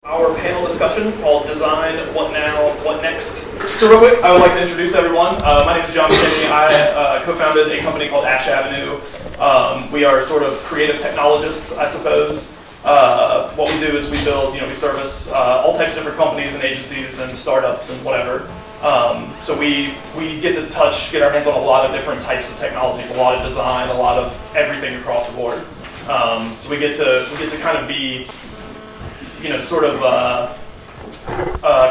Our panel discussion called Design, What Now, What Next. So real quick, I would like to introduce everyone. My name is John McKinney. I co-founded a company called Ashe Avenue. We are sort of creative technologists, I suppose. What we do is we build, we service all types of different companies and agencies and startups and whatever. So we get to get our hands on a lot of different types of technologies, a lot of design, a lot of everything across the board. So we get to kind of be, sort of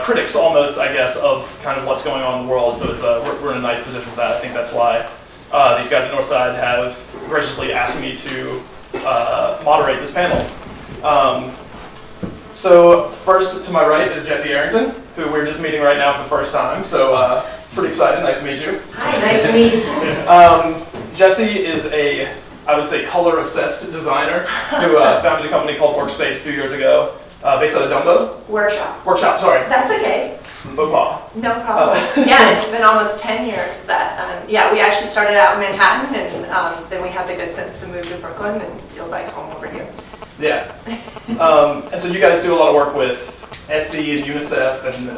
critics almost, I guess, of kind of what's going on in the world. So we're in a nice position for that. I think that's why these guys at Northside have graciously asked me to moderate this panel. So first to my right is Jessi Arrington, who we're just meeting right now for the first time. So pretty excited. Nice to meet you. Hi, nice to meet you. Jessi is I would say, color-obsessed designer who founded a company called Workspace a few years ago, based out of Dumbo. Workshop, sorry. That's okay. Faux pas. No problem. Yeah, it's been almost 10 years that, we actually started out in Manhattan, and then we had the good sense to move to Brooklyn, and it feels like home over here. Yeah. And so you guys do a lot of work with Etsy and UNICEF and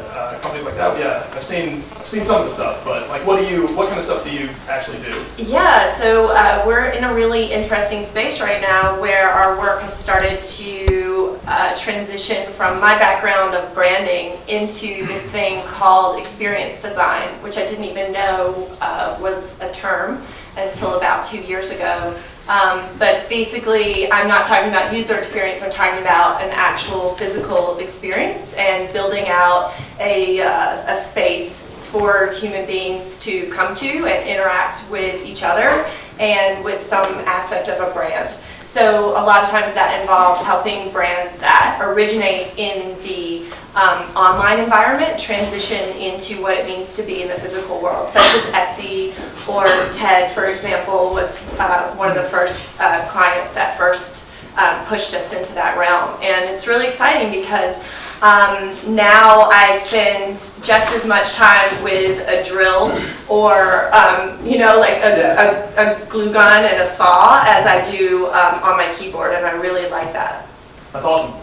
companies like that. Yeah, I've seen some of the stuff, but like, what kind of stuff do you actually do? Yeah, so we're in a really interesting space right now where our work has started to transition from my background of branding into this thing called experience design, which I didn't even know was a term until about 2 years ago. But basically, I'm not talking about user experience, I'm talking about an actual physical experience and building out a space for human beings to come to and interact with each other and with some aspect of a brand. So a lot of times that involves helping brands that originate in the online environment transition into what it means to be in the physical world, such as Etsy or TED, for example, was one of the first clients that first pushed us into that realm. And it's really exciting because now I spend just as much time with a drill or, a glue gun and a saw as I do on my keyboard, and I really like that. That's awesome.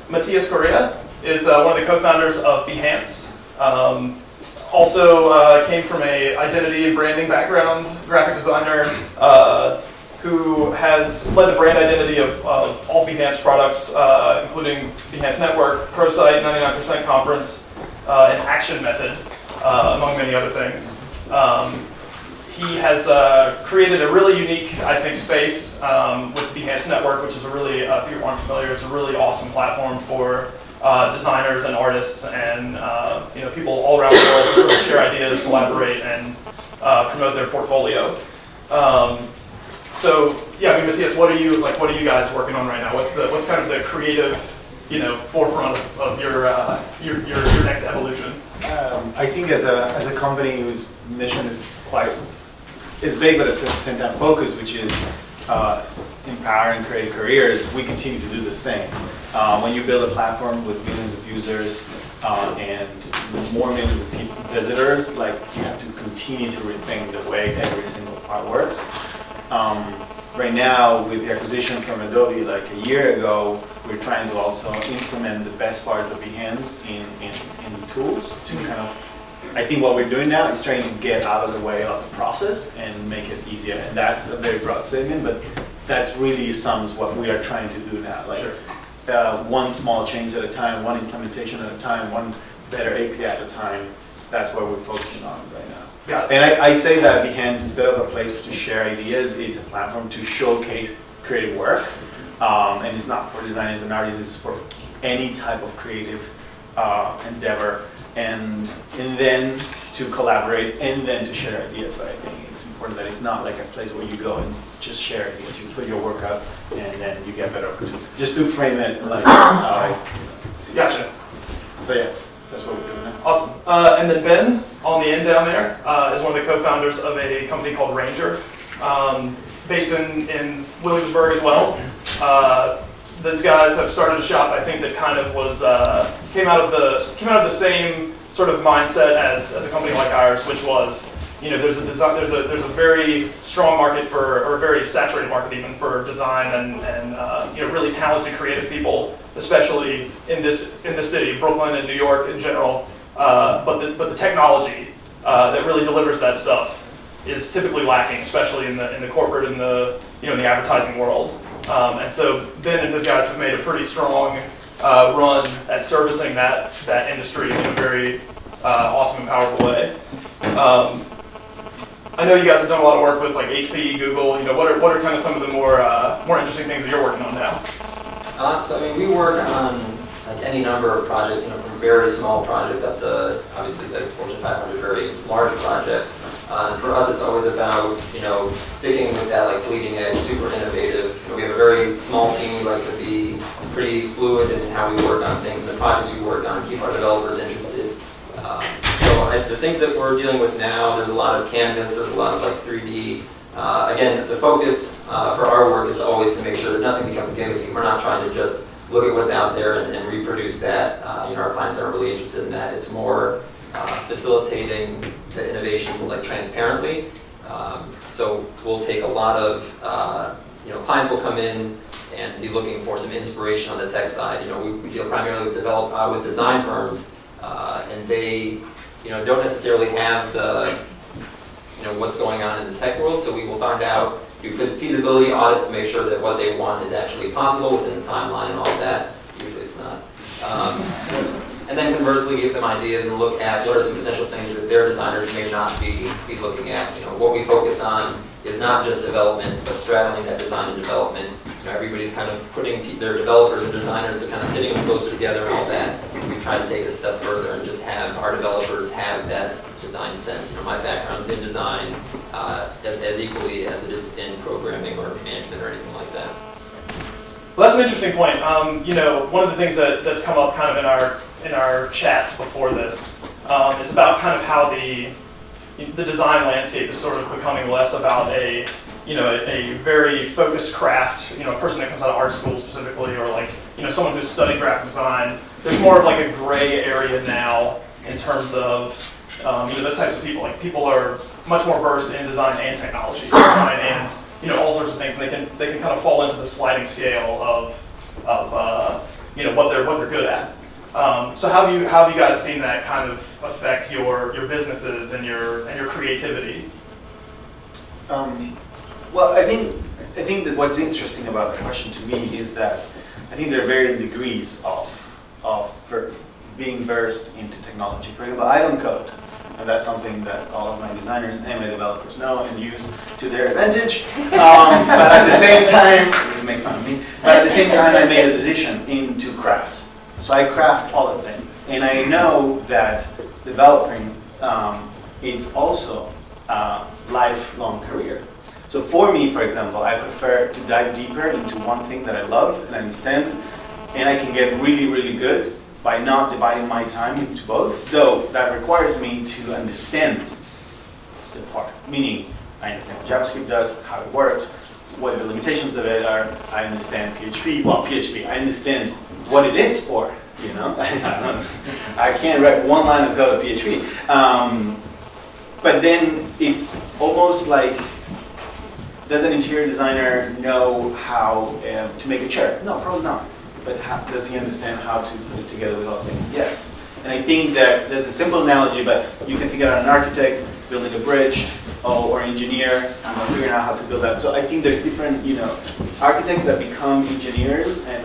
Matias Corea is one of the co-founders of Behance. Also came from a identity and branding background, graphic designer, who has led the brand identity of all Behance products, including Behance Network, ProSite, 99% Conference, and Action Method, among many other things. He has created a really unique, I think, space with Behance Network, which is a really, if you aren't familiar, it's a really awesome platform for designers and artists and people all around the world to sort of share ideas, collaborate, and promote their portfolio. So yeah, Matias, what are you guys working on right now? What's kind of the creative, forefront of your next evolution? I think as a company whose mission is big, but at the same time focused, which is empowering creative careers, we continue to do the same. When you build a platform with millions of users and more millions of visitors, you have to continue to rethink the way every single part works. Right now, with the acquisition from Adobe a year ago, we're trying to also implement the best parts of Behance in tools to kind of, I think what we're doing now is trying to get out of the way of the process and make it easier. And that's a very broad statement, but that's really sums what we are trying to do now. One small change at a time, one implementation at a time, one better API at a time. That's what we're focusing on right now. And I'd say that Behance, instead of a place to share ideas, it's a platform to showcase creative work. And it's not for designers and artists, it's for any type of creative endeavor. And then to collaborate and then to share ideas. So I think it's important that it's not like a place where you go and just share ideas. You put your work up and then you get better opportunities. Just to frame it Gotcha. So yeah, that's what we're doing now. Awesome. And then Ben, on the end down there, is one of the co-founders of a company called Ranger, based in Williamsburg as well. Those guys have started a shop, I think, that kind of was came out of the same sort of mindset as a company like ours, which was, there's a very strong market or a very saturated market even for design and really talented creative people especially in this city, Brooklyn and New York in general. But the technology that really delivers that stuff is typically lacking, especially in the corporate and in the advertising world. And so Ben and his guys have made a pretty strong run at servicing that industry in a very awesome and powerful way. I know you guys have done a lot of work with like HP, Google. What are kind of some of the more interesting things that you're working on now? So I mean, we work on like any number of projects, from very small projects up to obviously like Fortune 500 very large projects. And for us, it's always about sticking with that like bleeding edge, super innovative. We have a very small team. We like to be pretty fluid in how we work on things and the projects we work on, keep our developers interested. The things that we're dealing with now, there's a lot of canvas, there's a lot of like 3D. Again, the focus for our work is always to make sure that nothing becomes gimmicky. We're not trying to just look at what's out there and reproduce that. Our clients aren't really interested in that. It's more facilitating the innovation like transparently. So we'll take a lot of, clients will come in and be looking for some inspiration on the tech side. We deal primarily with design firms, and they don't necessarily have the what's going on in the tech world. So we will find out, do feasibility audits to make sure that what they want is actually possible within the timeline and all of that. Usually it's not. And then conversely, give them ideas and look at what are some potential things that their designers may not be looking at. What we focus on is not just development, but straddling that design and development. Everybody's kind of putting their developers and designers are kind of sitting closer together and all that. We try to take it a step further and just have our developers have that design sense. My background's in design as equally as it is in programming or management or anything like that. Well, that's an interesting point. One of the things that's come up kind of in our chats before this is about kind of how the design landscape is sort of becoming less about a very focused craft, a person that comes out of art school specifically, or like, someone who's studied graphic design. There's more of like a gray area now in terms of, those types of people. Like, people are much more versed in design and technology, design and, all sorts of things, and they can kind of fall into the sliding scale of what they're good at. So how have you guys seen that kind of affect your businesses and your creativity? Well, I think that what's interesting about the question to me is that I think there are varying degrees of being versed into technology. For example, I don't code, and that's something that all of my designers and my developers know and use to their advantage. But at the same time, please make fun of me. But at the same time, I made a decision into craft. So I craft all the things, and I know that developing it's also a lifelong career. So for me, for example, I prefer to dive deeper into one thing that I love and understand, and I can get really, really good by not dividing my time into both, though that requires me to understand the part. Meaning, I understand what JavaScript does, how it works, what the limitations of it are. I understand PHP. Well, PHP, I understand what it is for, I can't write one line of code of PHP. But then it's almost like, does an interior designer know how to make a chair? No, probably not. But does he understand how to put it together with all things? Yes. And I think that there's a simple analogy, but you can think about an architect building a bridge, or an engineer figuring out how to build that. So I think there's different, architects that become engineers and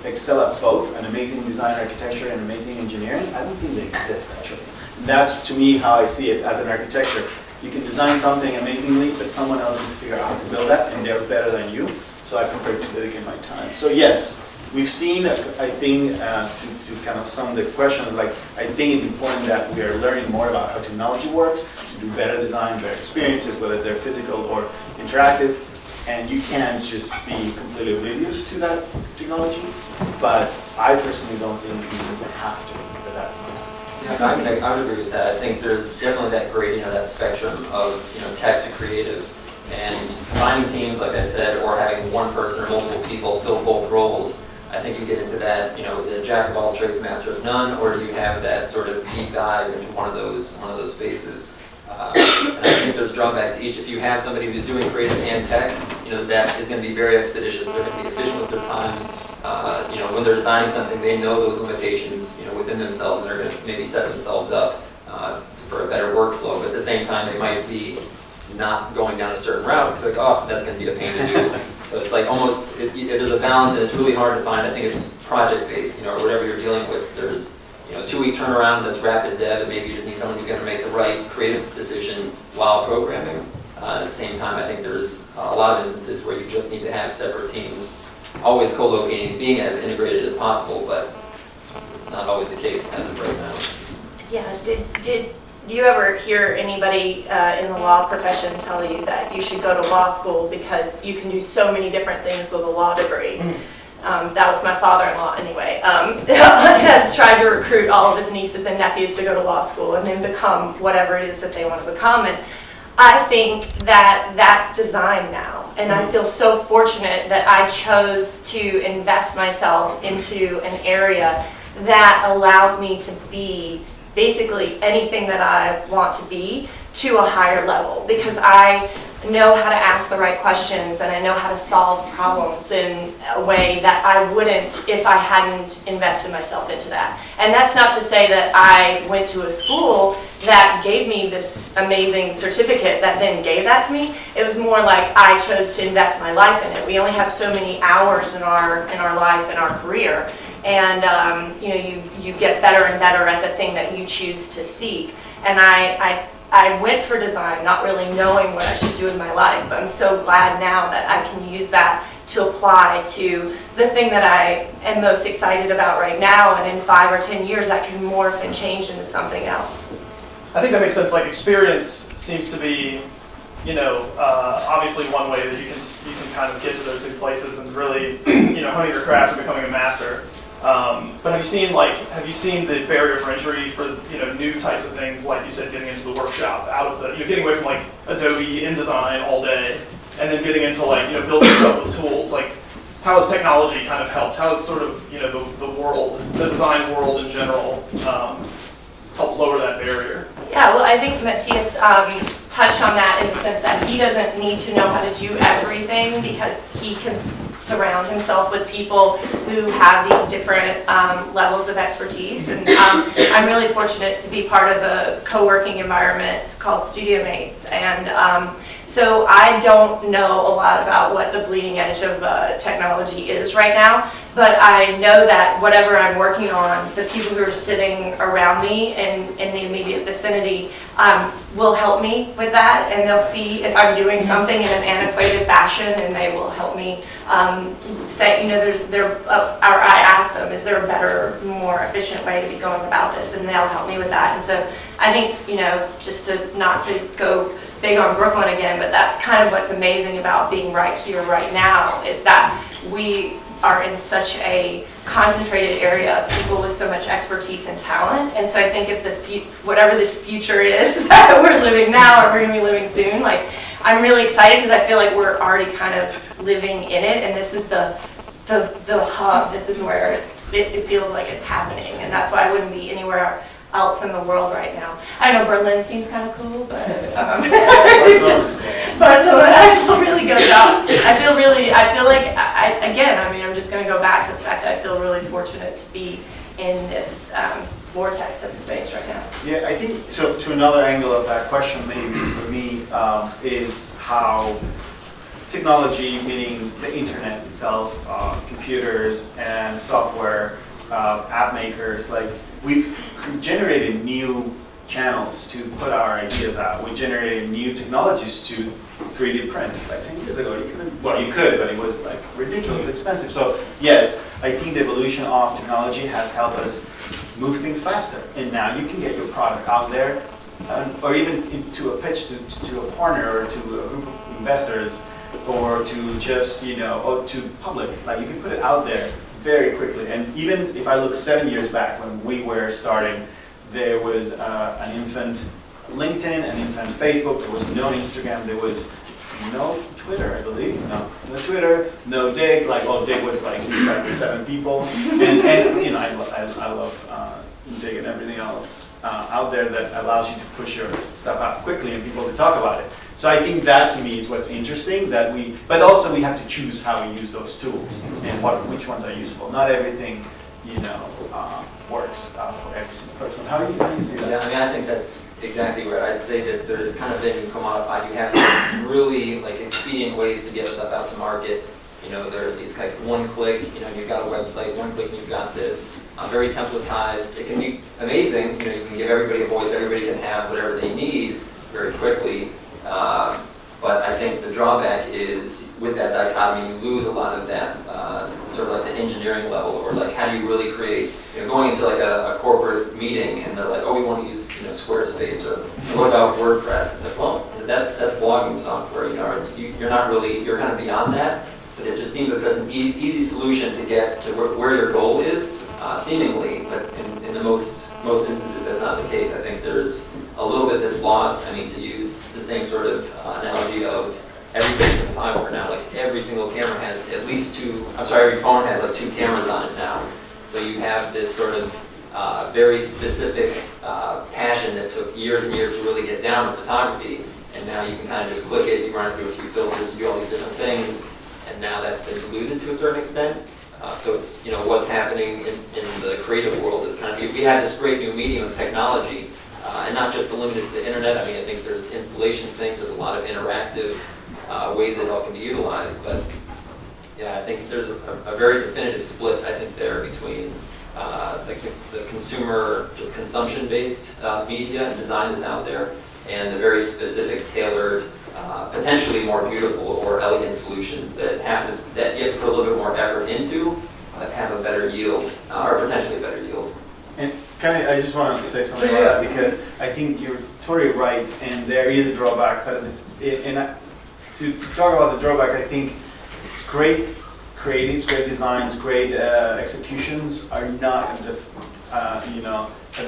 excel at both, an amazing design architecture and amazing engineering. I don't think they exist, actually. That's, to me, how I see it as an architecture. You can design something amazingly, but someone else needs to figure out how to build that, and they're better than you. So I prefer to dedicate my time. So yes, we've seen, I think, to kind of sum the question, I think it's important that we are learning more about how technology works, to do better design, better experiences, whether they're physical or interactive. And you can't just be completely oblivious to that technology. But I personally don't think we have to, but that's my. Yeah, I would agree with that. I think there's definitely that gradient, that spectrum of tech to creative, and combining teams, like I said, or having one person or multiple people fill both roles. I think you get into that, is it a jack of all trades, master of none, or do you have that sort of deep dive into one of those spaces? And I think there's drawbacks to each. If you have somebody who's doing creative and tech, that is going to be very expeditious. They're going to be efficient with their time. when they're designing something, they know those limitations, within themselves, and they're going to maybe set themselves up for a better workflow. But at the same time, they might be not going down a certain route. It's like, oh, that's going to be a pain to do. So it's like almost, there's a balance, and it's really hard to find. I think it's project-based, or whatever you're dealing with. There's, 2-week turnaround that's rapid dev, and maybe you just need someone who's going to make the right creative decision while programming. At the same time, I think there's a lot of instances where you just need to have separate teams, always co-locating, being as integrated as possible, but it's not always the case as of right now. Yeah, did you ever hear anybody in the law profession tell you that you should go to law school because you can do so many different things with a law degree? That was my father-in-law anyway. Has tried to recruit all of his nieces and nephews to go to law school and then become whatever it is that they want to become. And I think that that's design now. And I feel so fortunate that I chose to invest myself into an area that allows me to be basically anything that I want to be to a higher level, because I know how to ask the right questions and I know how to solve problems in a way that I wouldn't if I hadn't invested myself into that. And that's not to say that I went to a school that gave me this amazing certificate that then gave that to me. It was more like I chose to invest my life in it. We only have so many hours in our life, in our career. And you get better and better at the thing that you choose to seek. And I went for design not really knowing what I should do in my life, but I'm so glad now that I can use that to apply to the thing that I am most excited about right now, and in 5 or 10 years I can morph and change into something else. I think that makes sense. Like, experience seems to be, obviously one way that you can kind of get to those new places and really, honing your craft and becoming a master. But have you seen the barrier for entry for new types of things, like you said, getting into the workshop, out of the getting away from like Adobe InDesign all day, and then getting into building stuff with tools? Like, how has technology kind of helped? How has sort of the design world in general helped lower that barrier? Yeah, well, I think Matias touched on that in the sense that he doesn't need to know how to do everything because he can surround himself with people who have these different levels of expertise. And I'm really fortunate to be part of a co-working environment called Studio Mates. And so I don't know a lot about what the bleeding edge of technology is right now, but I know that whatever I'm working on, the people who are sitting around me and in the immediate vicinity will help me with that, and they'll see if I'm doing something in an antiquated fashion, and they will help me say, or I ask them, is there a better, more efficient way to be going about this, and they'll help me with that. And so I think, just not to go big on Brooklyn again, but that's kind of what's amazing about being right here, right now, is that we are in such a concentrated area of people with so much expertise and talent. And so I think if whatever this future is that we're living now or we're going to be living soon, like, I'm really excited because I feel like we're already kind of living in it, and this is the hub. This is where it feels like it's happening, and that's why I wouldn't be anywhere else in the world right now. I know Berlin seems kind of cool, but Barcelona, I feel really good about. I feel like I'm just going to go back to the fact that I feel really fortunate to be in this vortex of space right now. Yeah, I think so. To another angle of that question, maybe for me, is how technology, meaning the internet itself, computers and software, app makers, like, we've generated new channels to put our ideas out. We generated new technologies to 3D print. Like 10 years ago, you could, but it was like ridiculously expensive. So yes, I think the evolution of technology has helped us move things faster. And now you can get your product out there, or even into a pitch to a partner or to a group of investors, or to just, or to public. Like, you can put it out there very quickly. And even if I look 7 years back when we were starting, there was an infant LinkedIn, an infant Facebook, there was no Instagram, there was no Twitter, I believe. No Twitter, no Dig. Like, Dig was like 7 people. And I love Dig and everything else out there that allows you to push your stuff out quickly and people to talk about it. So I think that to me is what's interesting, but also we have to choose how we use those tools and which ones are useful. Not everything, works for every single person. How do you see that? Yeah, I mean, I think that's exactly right. I'd say that it's kind of been commodified. You have really like expedient ways to get stuff out to market. There are these one click, you've got a website, one click and you've got this. Very templatized. It can be amazing. You can give everybody a voice, everybody can have whatever they need very quickly. But I think the drawback is with that dichotomy, you lose a lot of that sort of like the engineering level, or like how do you really create, going into like a corporate meeting and they're like, oh, we want to use Squarespace, or what about WordPress? It's like, well, that's blogging software. You're not really, you're kind of beyond that. But it just seems like there's an easy solution to get to where your goal is, seemingly. But in the most instances, that's not the case. I think there's a little bit that's lost. I mean, to use the same sort of analogy of everything's a photographer now. Like every single camera has at least every phone has like 2 cameras on it now. So you have this sort of very specific passion that took years and years to really get down to photography. And now you can kind of just click it, you run it through a few filters, you do all these different things. And now that's been diluted to a certain extent. So it's, what's happening in the creative world is kind of, we have this great new medium of technology, and not just limited to the internet. I mean, I think there's installation things, there's a lot of interactive ways that it all can be utilized. But yeah, I think there's a very definitive split, I think, there between the consumer, just consumption-based media and design that's out there, and the very specific, tailored, potentially more beautiful or elegant solutions that you have to put a little bit more effort into, but have a better yield, or potentially a better yield. And I just want to say something about that, because I think you're totally right, and there is a drawback. To talk about the drawback, I think great creatives, great designs, great executions are not at the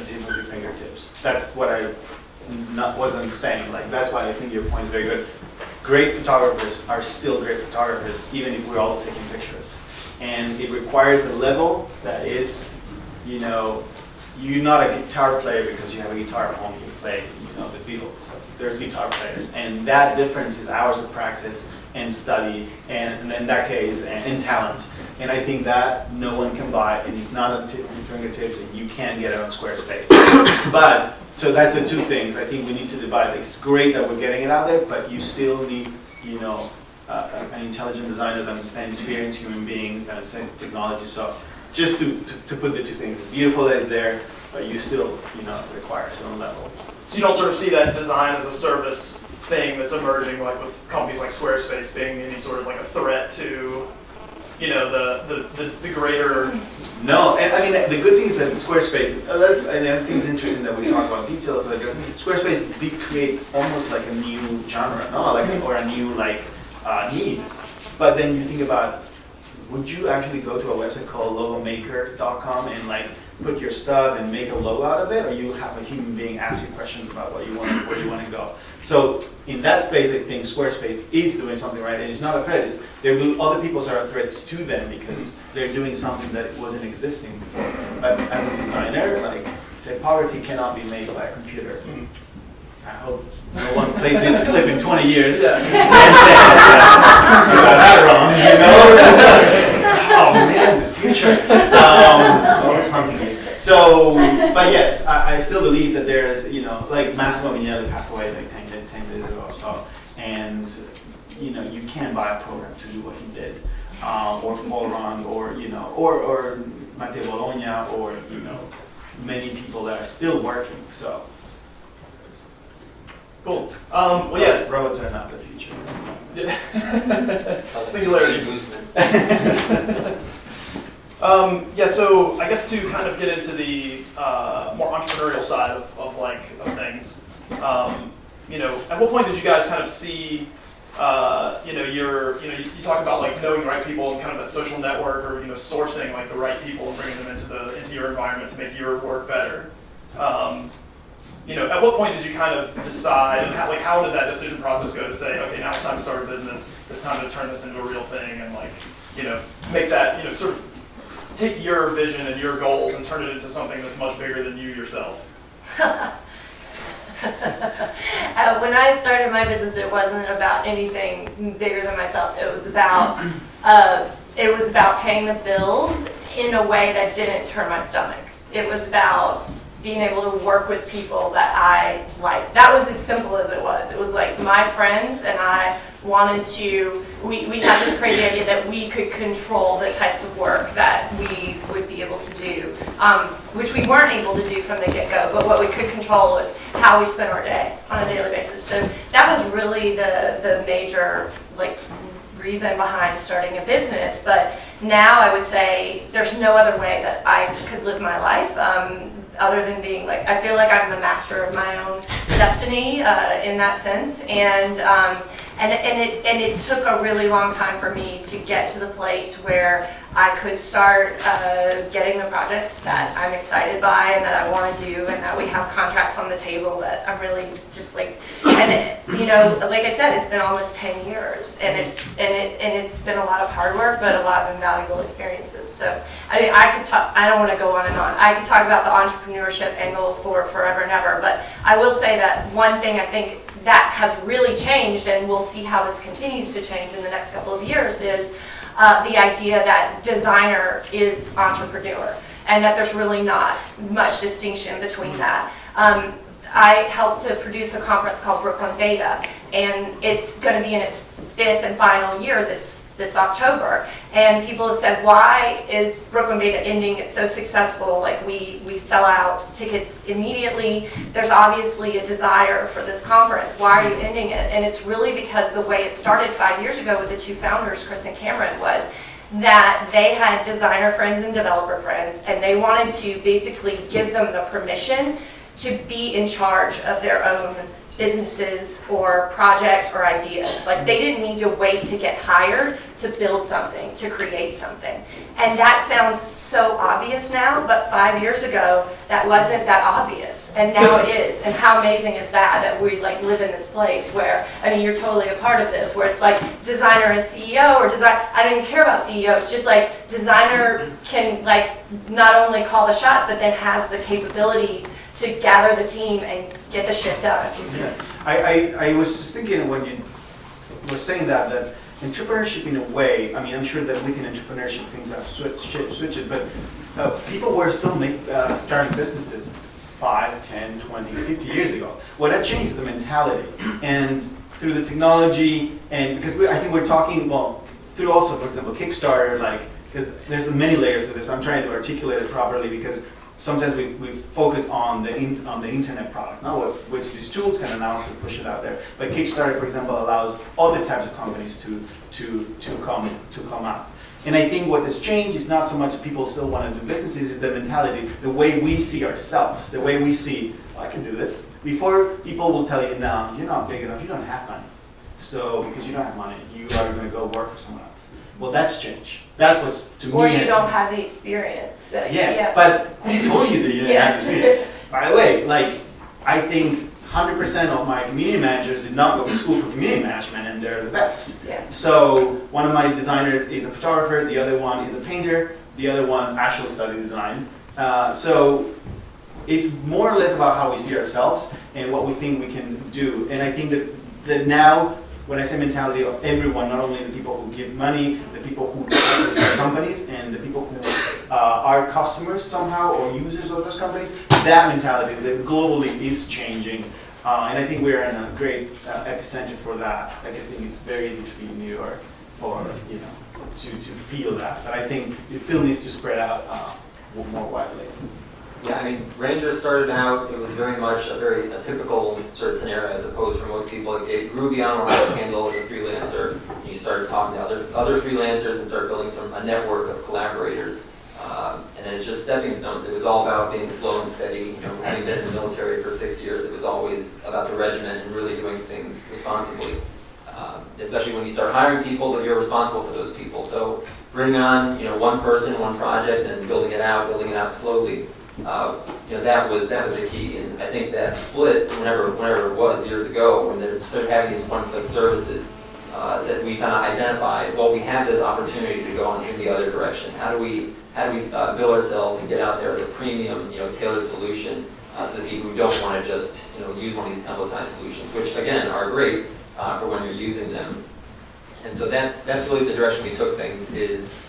tip of your fingertips. That's what I wasn't saying. Like, that's why I think your point is very good. Great photographers are still great photographers, even if we're all taking pictures. And it requires a level that is, you're not a guitar player because you have a guitar at home, you play, the Beatles. There's guitar players. And that difference is hours of practice and study, and in that case, and talent. And I think that no one can buy, and it's not at your fingertips, and you can't get it on Squarespace. But so that's the 2 things. I think we need to divide. It's great that we're getting it out there, but you still need, an intelligent designer that understands experienced human beings, that understands technology. So just to put the 2 things, it's beautiful that it's there, but you still, require some level. So you don't sort of see that design as a service thing that's emerging, like with companies like Squarespace being any sort of like a threat to, the greater. No, and I mean the good thing is that Squarespace. And I think it's interesting that we talk about details. Like Squarespace did create almost like a new genre, or a new need. But then you think about, would you actually go to a website called logomaker.com and put your stuff and make a logo out of it, or you have a human being ask you questions about where you want to go? So in that space, I think Squarespace is doing something right, and it's not a threat. Other people's are threats to them because they're doing something that wasn't existing before. But as a designer, typography cannot be made by a computer. I hope no one plays this clip in 20 years and says, you got that wrong. Oh man, the future. Always hunting you. So, but yes, I still believe that there's, Massimo Mignelli passed away 10 days ago. So, and you can buy a program to do what he did, or Volrang, or Matteo Bologna, or many people that are still working. So. Cool. Well, yes. Robots are not the future. Singularity. So I guess to kind of get into the more entrepreneurial side of things, at what point did you guys kind of see, you talk about knowing the right people and kind of that social network, or sourcing the right people and bringing them into your environment to make your work better. At what point did you kind of decide, and how did that decision process go to say, okay, now it's time to start a business, it's time to turn this into a real thing, and make that, sort of take your vision and your goals and turn it into something that's much bigger than you yourself? When I started my business, it wasn't about anything bigger than myself. It was about paying the bills in a way that didn't turn my stomach. It was about being able to work with people that I liked. That was as simple as it was. It was like my friends and I wanted to, we had this crazy idea that we could control the types of work that we would be able to do, which we weren't able to do from the get-go, but what we could control was how we spent our day on a daily basis. So that was really the major reason behind starting a business. But now I would say there's no other way that I could live my life other than being I feel like I'm the master of my own destiny in that sense. And it took a really long time for me to get to the place where I could start getting the projects that I'm excited by and that I want to do, and that we have contracts on the table that I'm really just like I said, it's been almost 10 years, and it's been a lot of hard work, but a lot of invaluable experiences. So I mean, I could talk. I don't want to go on and on. I could talk about the entrepreneurship angle for forever and ever, but I will say that one thing I think that has really changed, and we'll see how this continues to change in the next couple of years, is the idea that designer is entrepreneur, and that there's really not much distinction between that. I helped to produce a conference called Brooklyn Beta, and it's going to be in its 5th and final year this October. And people have said, why is Brooklyn Beta ending? It's so successful. We sell out tickets immediately. There's obviously a desire for this conference. Why are you ending it? And it's really because the way it started 5 years ago with the two founders, Chris and Cameron, was that they had designer friends and developer friends, and they wanted to basically give them the permission to be in charge of their own businesses or projects or ideas. They didn't need to wait to get hired to build something, to create something. And that sounds so obvious now, but 5 years ago, that wasn't that obvious. And now it is. And how amazing is that we live in this place where, I mean, you're totally a part of this, where it's designer is CEO or design. I don't even care about CEO. It's just designer can not only call the shots, but then has the capabilities to gather the team and get the shit done. Yeah. I was just thinking when you were saying that entrepreneurship in a way, I mean, I'm sure that within entrepreneurship things have switched, but people were still starting businesses 5, 10, 20, 50 years ago. What that changed is the mentality. And through the technology, and because I think we're talking, through also, for example, Kickstarter, because there's many layers to this. I'm trying to articulate it properly because sometimes we focus on the internet product, which these tools can allow us to push it out there. But Kickstarter, for example, allows other types of companies to come out. And I think what has changed is not so much people still want to do businesses, is the mentality, the way we see ourselves, the way we see, I can do this. Before, people will tell you, no, you're not big enough, you don't have money. So because you don't have money, you are going to go work for someone else. Well, that's changed. That's what's, to me... Or you don't have the experience. Yeah, but who told you that you didn't have the experience? By the way, I think 100% of my community managers did not go to school for community management, and they're the best. Yeah. So one of my designers is a photographer, the other one is a painter, the other one actually studied design. So it's more or less about how we see ourselves and what we think we can do. And I think that now, when I say mentality of everyone, not only the people who give money, the people who start companies, and the people who are customers somehow or users of those companies, that mentality that globally is changing. And I think we're in a great epicenter for that. I think it's very easy to be in New York or to feel that. But I think it still needs to spread out more widely. Yeah, I mean, Rangers started out, it was very much a typical sort of scenario, I suppose, for most people. It grew beyond what I could handle as a freelancer. You started talking to other freelancers and started building a network of collaborators. And then it's just stepping stones. It was all about being slow and steady. Having been in the military for 6 years, it was always about the regiment and really doing things responsibly. Especially when you start hiring people, that you're responsible for those people. So bringing on, one person, one project, and building it out slowly. That was the key, and I think that split, whenever it was years ago, when they started having these one-click services, that we kind of identified, well, we have this opportunity to go in the other direction. How do we bill ourselves and get out there as a premium, tailored solution to the people who don't want to just, use one of these templatized solutions, which again are great for when you're using them. And so that's really the direction we took things, is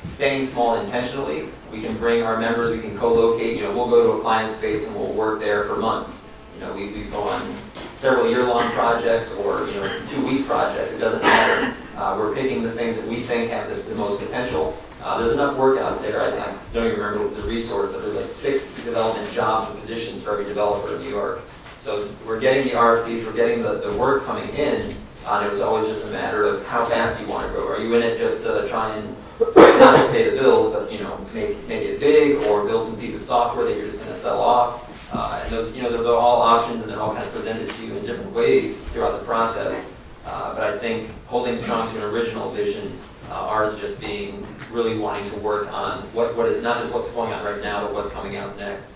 staying small intentionally. We can bring our members, we can co-locate, we'll go to a client space and we'll work there for months. We go on several year-long projects or 2-week projects, it doesn't matter. We're picking the things that we think have the most potential. There's enough work out there, I don't even remember the resource, but there's like 6 development jobs or positions for every developer in New York. So we're getting the RFPs, we're getting the work coming in, and it was always just a matter of how fast you want to go. Are you in it just to try and not just pay the bills, but make it big, or build some piece of software that you're just going to sell off? And those are all options, and they're all kind of presented to you in different ways throughout the process. But I think holding strong to an original vision, ours just being really wanting to work on what is not just what's going on right now, but what's coming out next,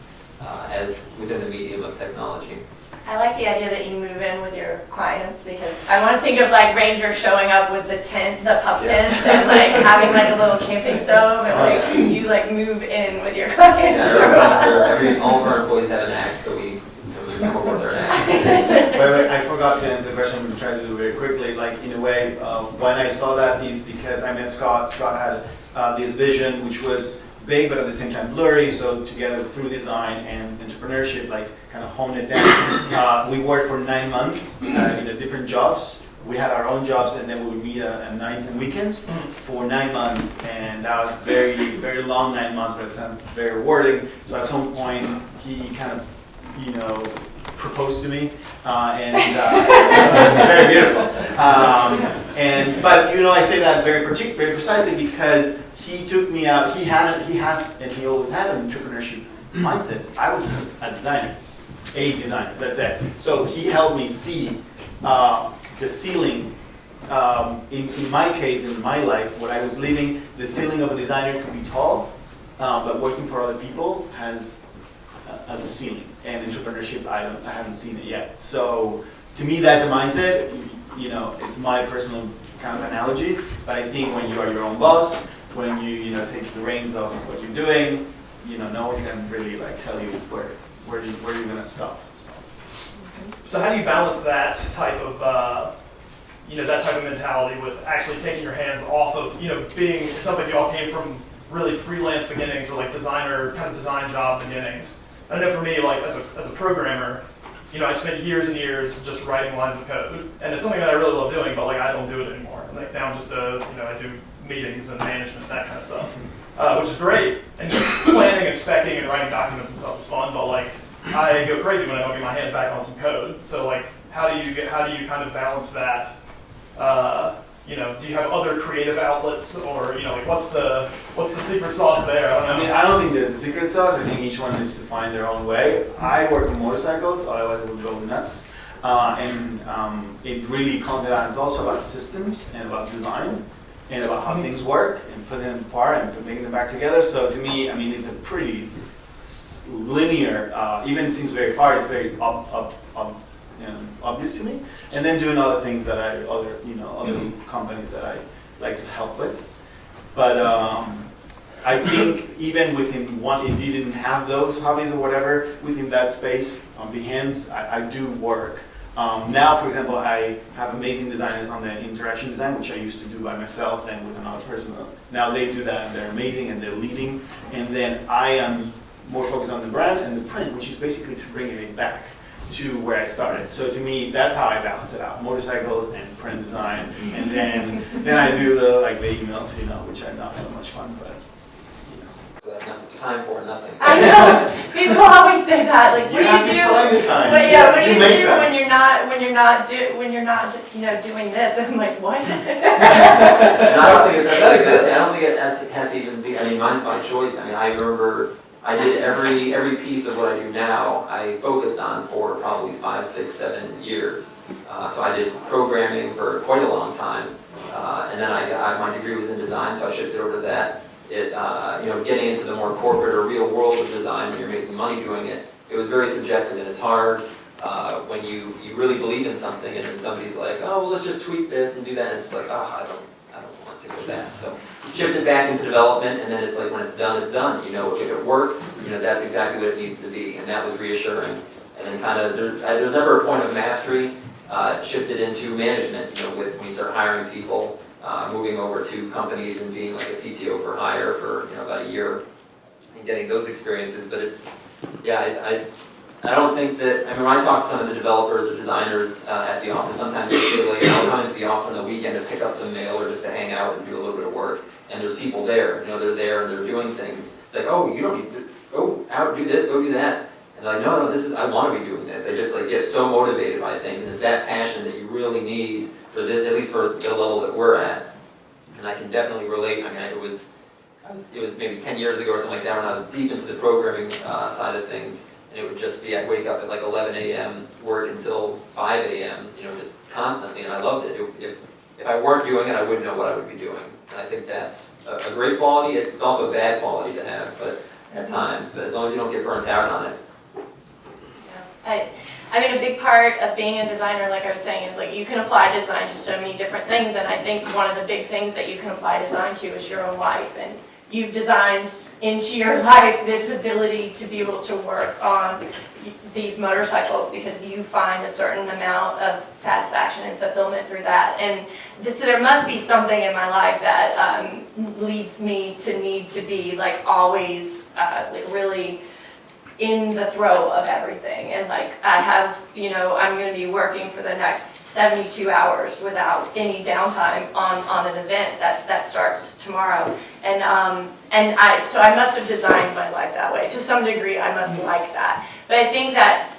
as within the medium of technology. I like the idea that you move in with your clients, because I want to think of like Ranger showing up with the pup tents, and like having like a little camping stove, and you like move in with your clients. All of our employees have an axe, so we support their axe. Wait, I forgot to answer the question. I'm going to try to do it very quickly. Like, in a way, when I saw that is because I met Scott. Scott had this vision, which was big, but at the same time blurry. So together through design and entrepreneurship, like kind of honed it down. We worked for 9 months in different jobs. We had our own jobs, and then we would meet at nights and weekends for 9 months. And that was very, very long 9 months, but it's very rewarding. So at some point, he kind of, proposed to me, and it's very beautiful. But I say that very precisely because he took me out. He has, and he always had an entrepreneurship mindset. I was a designer, that's it. So he helped me see the ceiling. In my case, in my life, what I was living, the ceiling of a designer could be tall, but working for other people has a ceiling. And entrepreneurship, I haven't seen it yet. So to me, that's a mindset. It's my personal kind of analogy. But I think when you are your own boss, when you take the reins of what you're doing, no one can really tell you where you're going to stop. So how do you balance that type of that type of mentality with actually taking your hands off of being? It sounds like you all came from really freelance beginnings, or like design job beginnings. I know for me, like as a programmer, I spent years and years just writing lines of code, and it's something that I really love doing, but I don't do it anymore. Like now I'm just I do meetings and management, that kind of stuff, which is great. And planning and speccing and writing documents and stuff is fun, but I go crazy when I don't get my hands back on some code. So how do you kind of balance that? Do you have other creative outlets, or what's the secret sauce there? I don't think there's a secret sauce. I think each one needs to find their own way. I work on motorcycles, otherwise I would go nuts. It really comes down. It's also about systems and about design and about how things work and putting them apart and putting them back together. So to me, it's a pretty linear. Even it seems very far. It's very obvious to me, and then doing other things that other companies that I like to help with. But I think even within one, if you didn't have those hobbies or whatever within that space on Behance, I do work. Now, for example, I have amazing designers on the interaction design, which I used to do by myself and with another person. Now they do that, and they're amazing, and they're leading. And then I am more focused on the brand and the print, which is basically to bring it back to where I started. So to me, that's how I balance it out: motorcycles and print design, and then I do the emails, which are not so much fun, but Time for nothing. I know. People always say that. What do you do? Find the time. But yeah, what do you do when you're not doing this? And I'm like, what? And I don't think that exists. I don't think it has to even be. Mine's by choice. I remember I did every piece of what I do now. I focused on for probably 5, 6, 7 years. So I did programming for quite a long time, and then my degree was in design, so I shifted over to that. Getting into the more corporate or real world of design when you're making money doing it, it was very subjective and it's hard. when you really believe in something and then somebody's like, oh, well, let's just tweak this and do that, and it's just like, oh, I don't want to go back. So shift it back into development, and then it's like when it's done, it's done. You know, if it works, you know, that's exactly what it needs to be, and that was reassuring. And then kind of, there's never a point of mastery. Shifted into management, you know, with when you start hiring people, moving over to companies and being like a CTO for hire for, you know, about a year and getting those experiences. But it's, yeah, I don't think that, I mean, when I talk to some of the developers or designers at the office, sometimes they say, like, I'll come into the office on the weekend to pick up some mail or just to hang out and do a little bit of work. And there's people there, you know, they're there and they're doing things. It's like, oh, you don't need to go out, do this, go do that. And they're like, no, this is, I want to be doing this. They just like get so motivated by things. And it's that passion that you really need for this, at least for the level that we're at. And I can definitely relate. I mean, it was maybe 10 years ago or something like that when I was deep into the programming side of things. And it would just be, I'd wake up at like 11 a.m., work until 5 a.m., you know, just constantly. And I loved it. If I weren't doing it, I wouldn't know what I would be doing. And I think that's a great quality. It's also a bad quality to have, but at times. But as long as you don't get burnt out on it. I mean, a big part of being a designer, like I was saying, is like you can apply design to so many different things, and I think one of the big things that you can apply design to is your own life, and you've designed into your life this ability to be able to work on these motorcycles because you find a certain amount of satisfaction and fulfillment through that. And so there must be something in my life that leads me to need to be like always like really in the throw of everything. And like I have, you know, I'm going to be working for the next 72 hours without any downtime on an event that starts tomorrow. And so I must have designed my life that way. To some degree, I must like that. But I think that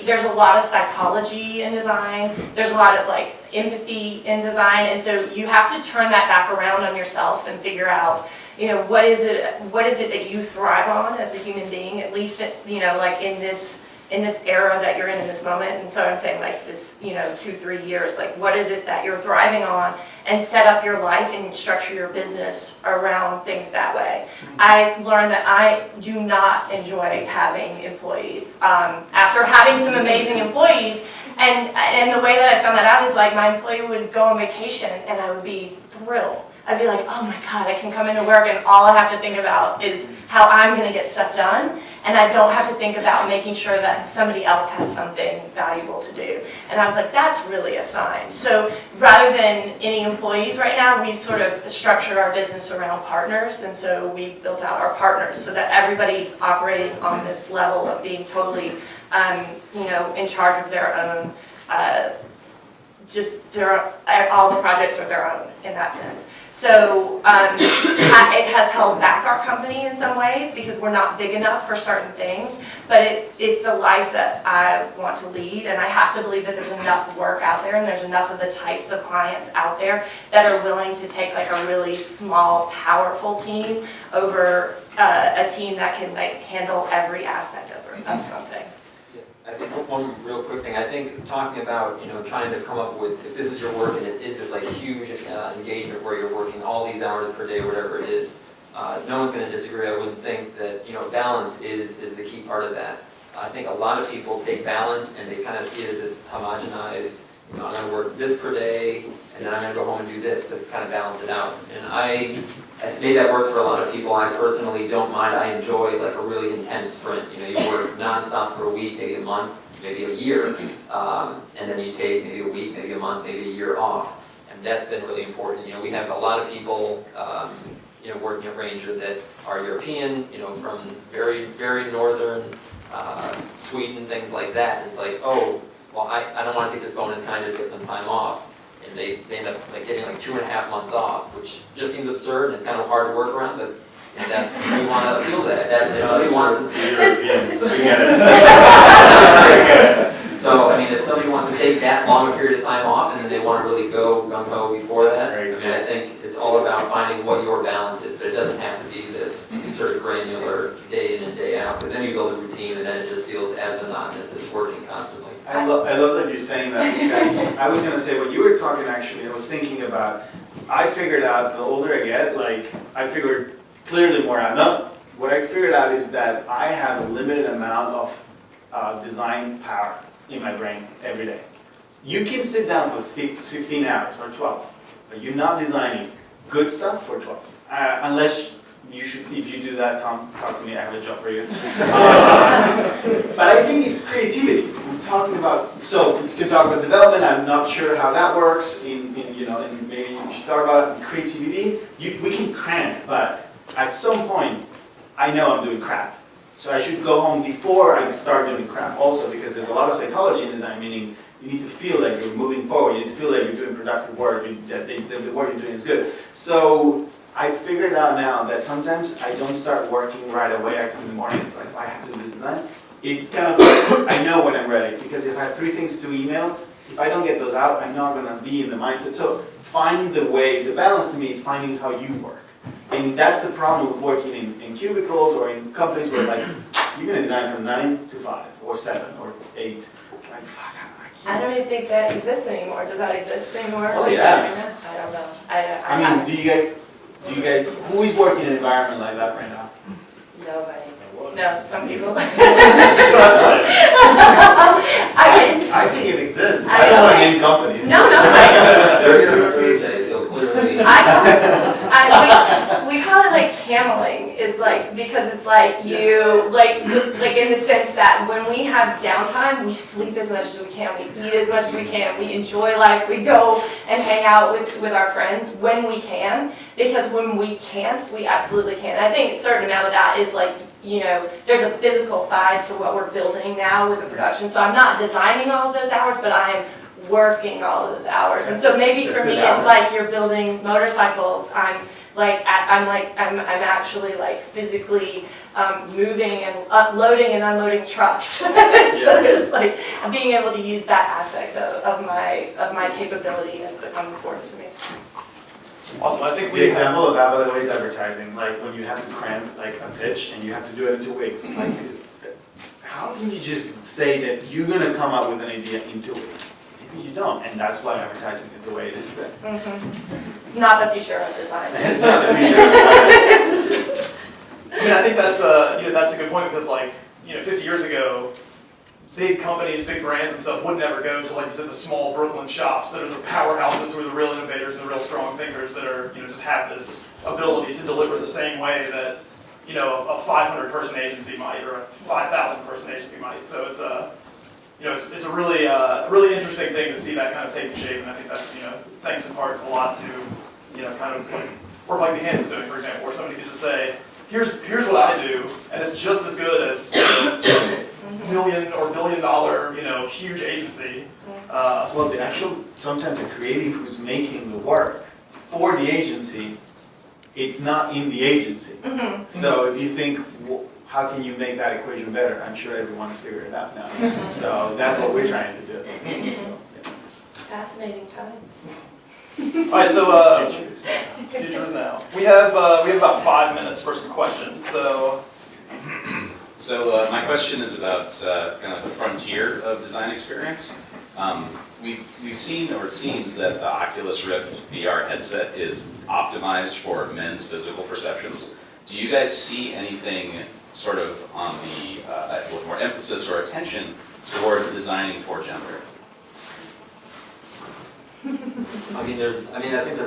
there's a lot of psychology in design. There's a lot of like empathy in design. And so you have to turn that back around on yourself and figure out, you know, what is it that you thrive on as a human being, at least, you know, like in this era that you're in this moment. And so I'm saying like this, you know, 2-3 years, like what is it that you're thriving on, and set up your life and structure your business around things that way. I learned that I do not enjoy having employees. After having some amazing employees, and the way that I found that out is like my employee would go on vacation and I would be thrilled. I'd be like, oh my God, I can come into work and all I have to think about is how I'm going to get stuff done. And I don't have to think about making sure that somebody else has something valuable to do. And I was like, that's really a sign. So rather than any employees right now, we've sort of structured our business around partners. And so we've built out our partners so that everybody's operating on this level of being totally, you know, in charge of their own, all the projects are their own in that sense. So it has held back our company in some ways because we're not big enough for certain things, but it's the life that I want to lead, and I have to believe that there's enough work out there and there's enough of the types of clients out there that are willing to take like a really small, powerful team over a team that can like handle every aspect of something. That's one real quick thing. I think talking about, you know, trying to come up with, if this is your work and it is this like huge engagement where you're working all these hours per day, whatever it is, no one's going to disagree. I wouldn't think that, you know, balance is the key part of that. I think a lot of people take balance and they kind of see it as this homogenized, you know, I'm going to work this per day and then I'm going to go home and do this to kind of balance it out. And maybe that works for a lot of people. I personally don't mind. I enjoy like a really intense sprint. You know, you work nonstop for a week, maybe a month, maybe a year, and then you take maybe a week, maybe a month, maybe a year off. And that's been really important. You know, we have a lot of people, you know, working at Ranger that are European, you know, from very, very northern Sweden, things like that. And it's like, oh, well, I don't want to take this bonus, can I just get some time off? And they end up like getting like 2.5 months off, which just seems absurd and it's kind of hard to work around, but you know, that's, we want to appeal that. That's if somebody wants to. Europeans, we get it. So, I mean, if somebody wants to take that long a period of time off and then they want to really go gung-ho before that, I mean, I think it's all about finding what your balance is, but it doesn't have to be this sort of granular day in and day out, because then you build a routine and then it just feels as monotonous as working constantly. I love that you're saying that, because I was going to say, when you were talking actually, I was thinking about, I figured out the older I get, like, I figured clearly more out. What I figured out is that I have a limited amount of design power. in my brain every day. You can sit down for 15 hours or 12, but you're not designing good stuff for 12. Unless if you do that, talk to me, I have a job for you. But I think it's creativity. We're talking about, so you can talk about development, I'm not sure how that works, and maybe you should talk about creativity. We can crank, but at some point, I know I'm doing crap. So I should go home before I start doing crap also, because there's a lot of psychology in design, meaning you need to feel like you're moving forward, you need to feel like you're doing productive work, that the work you're doing is good. So I figured out now that sometimes I don't start working right away. I come in the morning, it's like, I have to do this design. It kind of, I know when I'm ready, because if I have 3 things to email, if I don't get those out, I'm not gonna be in the mindset. So find the way, the balance to me is finding how you work. And that's the problem with working in cubicles or in companies where like, you're gonna design from 9 to 5 or 7 or 8. It's like, fuck, I I don't even think that exists anymore. Does that exist anymore? Oh, yeah. I don't know. I mean, do you guys, who is working in an environment like that right now? Nobody. No, some people. You don't have to say it. I I think it exists. I I don't want to know. name companies. No, They're here on Thursday, so clearly. we call it like cameling. It's like, because it's like you, like in the sense that when we have downtime, we sleep as much as we can, we eat as much as we can, we enjoy life, we go and hang out with our friends when we can, because when we can't, we absolutely can't. I think a certain amount of that is like, there's a physical side to what we're building now with the production. So I'm not designing all of those hours, but I'm working all of those hours. And so maybe for me, it's like you're building motorcycles. I'm actually like physically moving and loading and unloading trucks. So there's like being able to use that aspect of my capability has become important to me. Awesome. I think The example of that, by the way, is advertising. Like when you have to cram like a pitch and you have to do it in 2 weeks. Like, how can you just say that you're gonna come up with an idea in 2 weeks? Maybe you don't, and that's why advertising is the way it is today. It's not the future of design. It's not the future. I mean, I think that's that's a good point, because 50 years ago, big companies, big brands and stuff would never go to, like you said, the small Brooklyn shops that are the powerhouses, who are the real innovators and the real strong thinkers that are, just have this ability to deliver the same way that, a 500 person agency might, or a 5,000 person agency might. So it's a, it's a really interesting thing to see that kind of take shape, and I think that's, thanks in part a lot to, kind of like work like Behance is doing, for example, where somebody could just say, here's what I do, and it's just as good as $1 or $1 billion, huge agency. Well, sometimes the creative who's making the work for the agency, it's not in the agency. So if you think, how can you make that equation better? I'm sure everyone's figured it out now. So that's what we're trying to do. So, Fascinating times. All right, so future is now. We have about 5 minutes for some questions. So my question is about kind of the frontier of design experience. We've seen, or it seems that the Oculus Rift VR headset is optimized for men's physical perceptions. Do you guys see anything sort of on the with more emphasis or attention towards designing for gender? I think there's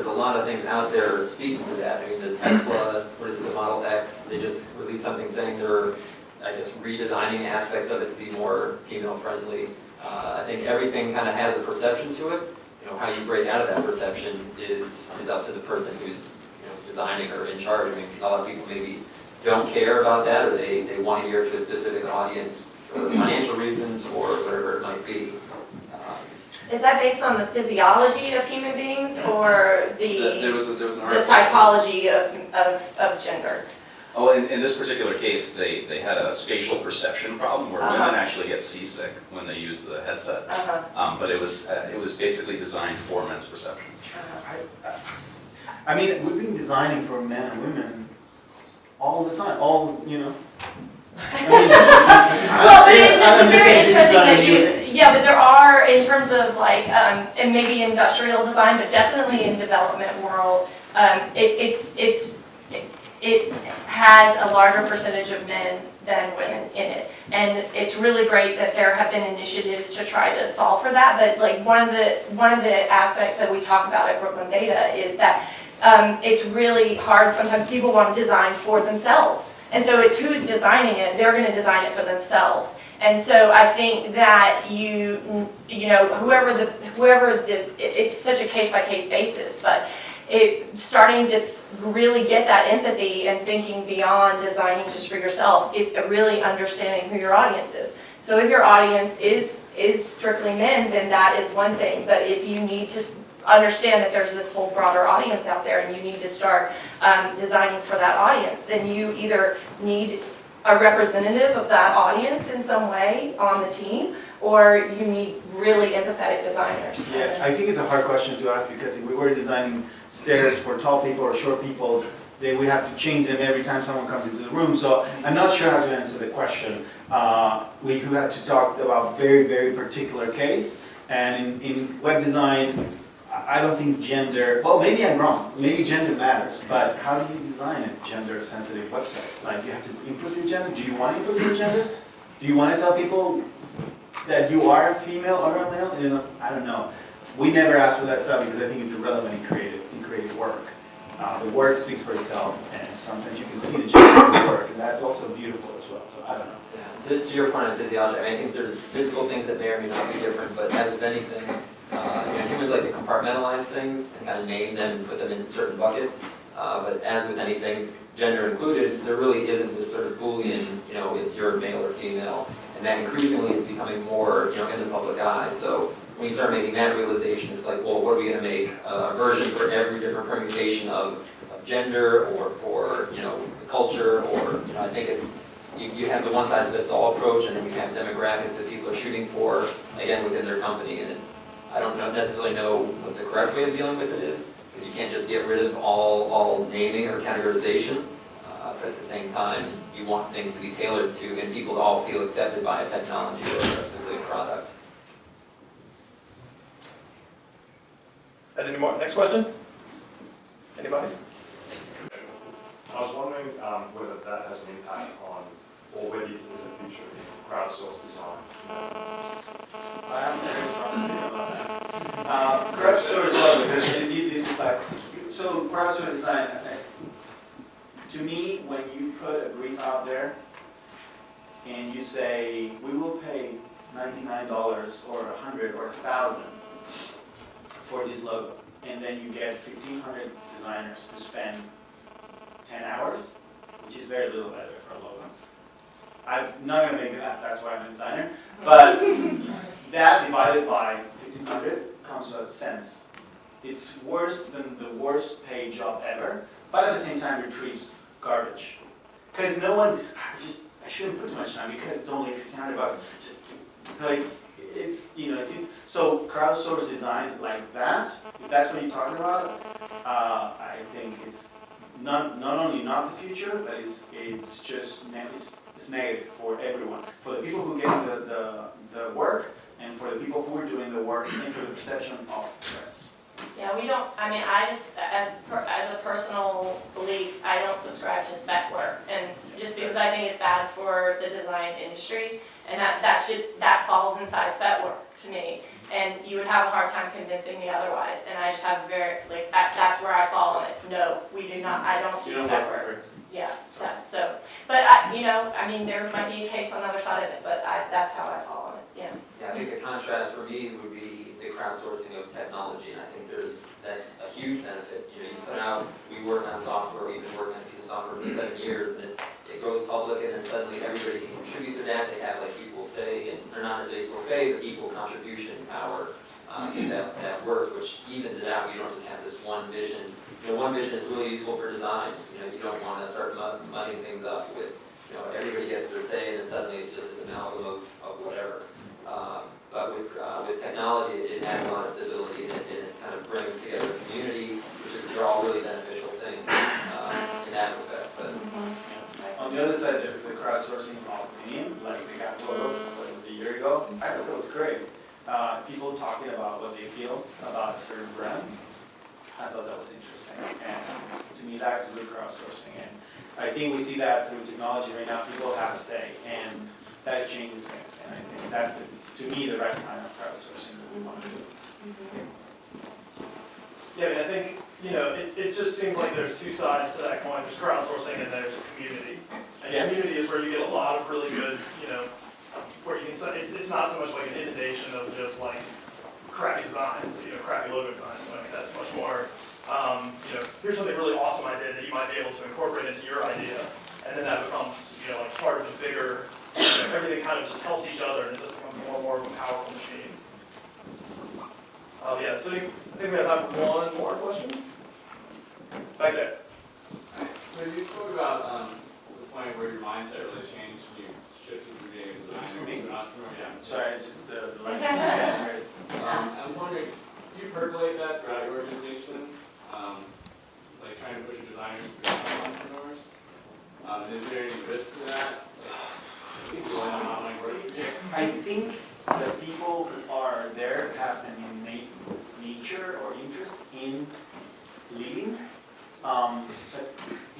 a lot of things out there speaking to that. I mean, the Tesla, the Model X, they just released something saying they're, redesigning aspects of it to be more female-friendly. I think everything kind of has a perception to it. How you break out of that perception is up to the person who's designing or in charge. I mean, a lot of people maybe don't care about that, or they want to hear to a specific audience for financial reasons or whatever it might be. Is that based on the physiology of human beings or There was an the article. psychology of gender? Oh, in this particular case, they had a spatial perception problem where women actually get seasick when they use the headset. But it was basically designed for men's perception. I mean, we've been designing for men and women all the time. Well, but it's very interesting that but there are, in terms of like, and maybe industrial design, but definitely in development world, it has a larger percentage of men than women in it. And it's really great that there have been initiatives to try to solve for that. But like one of the aspects that we talk about at Brooklyn Data is that it's really hard. Sometimes people want to design for themselves. And so it's who's designing it. They're going to design it for themselves. And so I think that you know, whoever it's such a case-by-case basis, but starting to really get that empathy and thinking beyond designing just for yourself, really understanding who your audience is. So if your audience is strictly men, then that is one thing. But if you need to understand that there's this whole broader audience out there and you need to start designing for that audience, then you either need a representative of that audience in some way on the team, or you need really empathetic designers. Yeah, I think it's a hard question to ask because if we were designing stairs for tall people or short people, then we have to change them every time someone comes into the room. So I'm not sure how to answer the question. We do have to talk about very, very particular case. And in web design, I don't think gender, well, maybe I'm wrong. Maybe gender matters, but how do you design a gender-sensitive website? Like, you have to input your gender? Do you want to input your gender? Do you want to tell people that you are female or a male? You know, I don't know. We never ask for that stuff because I think it's irrelevant in creative work. The work speaks for itself, and sometimes you can see the gender in the work, and that's also beautiful as well. So I don't know. Yeah. To your point on physiology, I think there's physical things that may or may not be different, but as with anything, humans like to compartmentalize things and kind of name them and put them in certain buckets. But as with anything, gender included, there really isn't this sort of Boolean, it's your male or female. And that increasingly is becoming more, in the public eye. So when you start making that realization, it's like, well, what are we going to make a version for every different permutation of gender or for, culture, or, I think it's, you have the one-size-fits-all approach, and then you have demographics that people are shooting for, again, within their company, and I don't necessarily know what the correct way of dealing with it is, because you can't just get rid of all naming or categorization, but at the same time, you want things to be tailored to, and people to all feel accepted by a technology or a specific product. Any more? Next question? Anybody? I was wondering whether that has an impact on, or whether you think there's a future in crowdsourced design. I am very strong opinion about that. Crowdsourced as well, because this is like, so crowdsourced design, to me, when you put a brief out there and you say, we will pay $99 or $100 or $1,000 for this logo, and then you get 1,500 designers to spend 10 hours, which is very little better for a logo. I'm not going to make it up, that's why I'm a designer, but that divided by 1,500 comes to a sense. It's worse than the worst paid job ever, but at the same time retrieves garbage. Because no one, I shouldn't put too much time because it's only $1,500. So so crowdsourced design like that, if that's what you're talking about, I think it's not only not the future, but it's just it's negative for everyone, for the people who get the work, and for the people who are doing the work, and for the perception of the rest. Yeah, we don't, I just, as a personal belief, I don't subscribe to spec work. And just because I think it's bad for the design industry, and that falls inside spec work to me. And you would have a hard time convincing me otherwise. And I just have that's where I fall on it. No, we do not, I don't do spec work. Yeah, that's so. But, there might be a case on the other side of it, but that's how I fall on it, yeah. Yeah, I think the contrast for me would be the crowdsourcing of technology, and I think that's a huge benefit. You put out, we work on software, we've been working on a piece of software for 7 years, and it goes public, and then suddenly everybody can contribute to that. They have equal say, or not necessarily equal say, but equal contribution power to that work, which evens it out. You don't just have this one vision. One vision is really useful for design. You don't want to start mudding things up with, everybody gets their say, and then suddenly it's just this amalgam of whatever. But with technology, it adds a lot of stability, and it kind of brings together a community, they're all really beneficial things in that respect. But on the other side, there's the crowdsourcing of opinion, like the Gap logo, that was a year ago. I thought that was great. People talking about what they feel about a certain brand. I thought that was interesting, and to me, that's good crowdsourcing. And I think we see that through technology right now. People have a say, and that changes things. And I think that's, to me, the right kind of crowdsourcing that we want to do. Yeah, I mean, I think, it just seems like there's two sides to that coin. There's crowdsourcing and there's community. And Yes. community is where you get a lot of really good, where you can, it's not so much like an inundation of just like crappy designs, crappy logo designs. I think that's much more, here's something really awesome I did that you might be able to incorporate into your idea. And then that becomes, like part of the bigger, everything kind of just helps each other and it just becomes more and more of a powerful machine. Yeah, so I think we have time for one more question. Back there. So you spoke about the point where your mindset really changed when you shifted from being a designer to an entrepreneur. Yeah. Sorry, it's just the line. I was wondering, do you percolate that throughout your organization? Like trying to push your designers to become entrepreneurs? Is there any risk to that? Like going on online work? I think the people who are there have an innate nature or interest in leading. But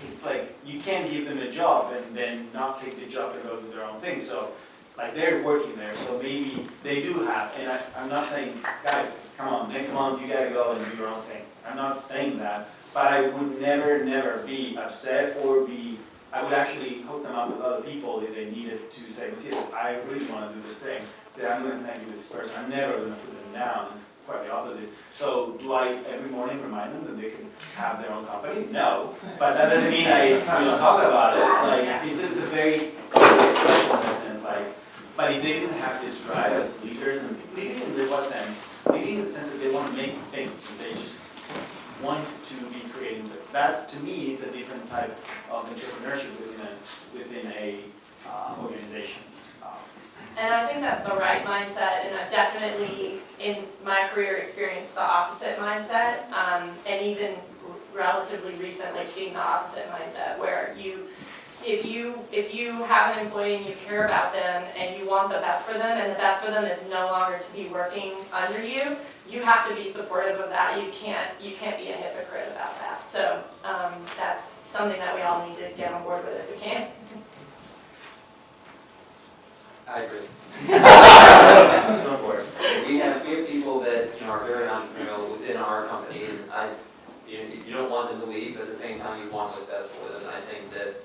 it's like you can't give them a job and then not take the job and go do their own thing. So like they're working there, so maybe they do have, and I'm not saying, guys, come on, next month you gotta go and do your own thing. I'm not saying that, but I would never be upset or I would actually hook them up with other people if they needed to say, Matias, I really want to do this thing. Say, I'm going to connect you with this person. I'm never going to put them down. It's quite the opposite. So do I every morning remind them that they can have their own company? No. But that doesn't mean I talk about it. Like, it's a very complicated question in that sense. Like, but if they didn't have this drive as leaders, and leading in what sense? Leading in the sense that they want to make things. They just want to be creating. That's, to me, it's a different type of entrepreneurship within a organization. And I think that's the right mindset, and I've definitely, in my career, experienced the opposite mindset, and even relatively recently seen the opposite mindset, where if you have an employee and you care about them and you want the best for them, and the best for them is no longer to be working under you, you have to be supportive of that. You can't be a hypocrite about that. So that's something that we all need to get on board with if we can. I agree. We have people that are very entrepreneurial within our company, and you don't want them to leave, but at the same time you want what's best for them. And I think that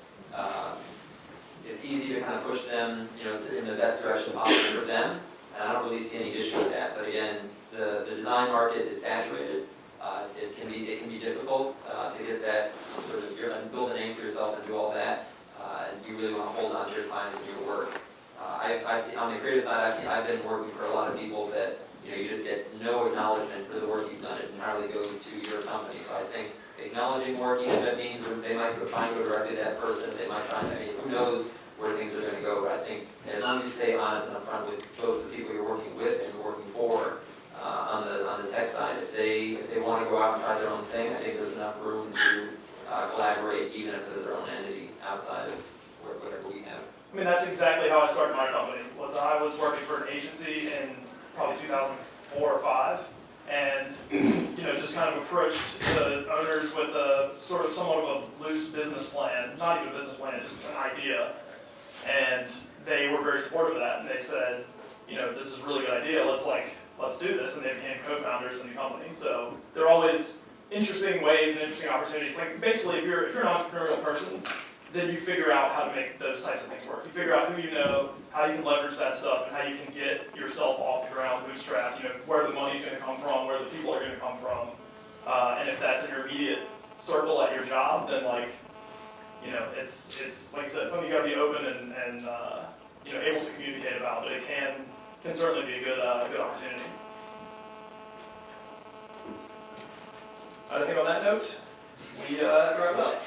it's easy to kind of push them, in the best direction possible for them. And I don't really see any issue with that. But again, the design market is saturated. It can be difficult to get that sort of build a name for yourself and do all that. And you really want to hold on to your clients and your work. I've seen, on the creative side, I've been working for a lot of people that you just get no acknowledgement for the work you've done. It entirely goes to your company. So I think acknowledging work, even if it means they might try and go directly to that person, they might try. Who knows where things are going to go? But I think as long as you stay honest and upfront with both the people you're working with and working for, on the tech side, if they want to go out and try their own thing, I think there's enough room to collaborate, even if they're their own entity outside of whatever we have. I mean, that's exactly how I started my company. I was working for an agency in probably 2004 or 5, and just kind of approached the owners with a sort of somewhat of a loose business plan, not even a business plan, just an idea. And they were very supportive of that, and they said, this is a really good idea. Let's do this, and they became co-founders in the company. So there are always interesting ways and interesting opportunities. Like basically, if you're an entrepreneurial person, then you figure out how to make those types of things work. You figure out who you know, how you can leverage that stuff, and how you can get yourself off the ground, bootstrapped, where the money's going to come from, where the people are going to come from. And if that's in your immediate circle at your job, then it's like I said, something you got to be open and able to communicate about. But it can certainly be a good opportunity. I think on that note, we wrap up.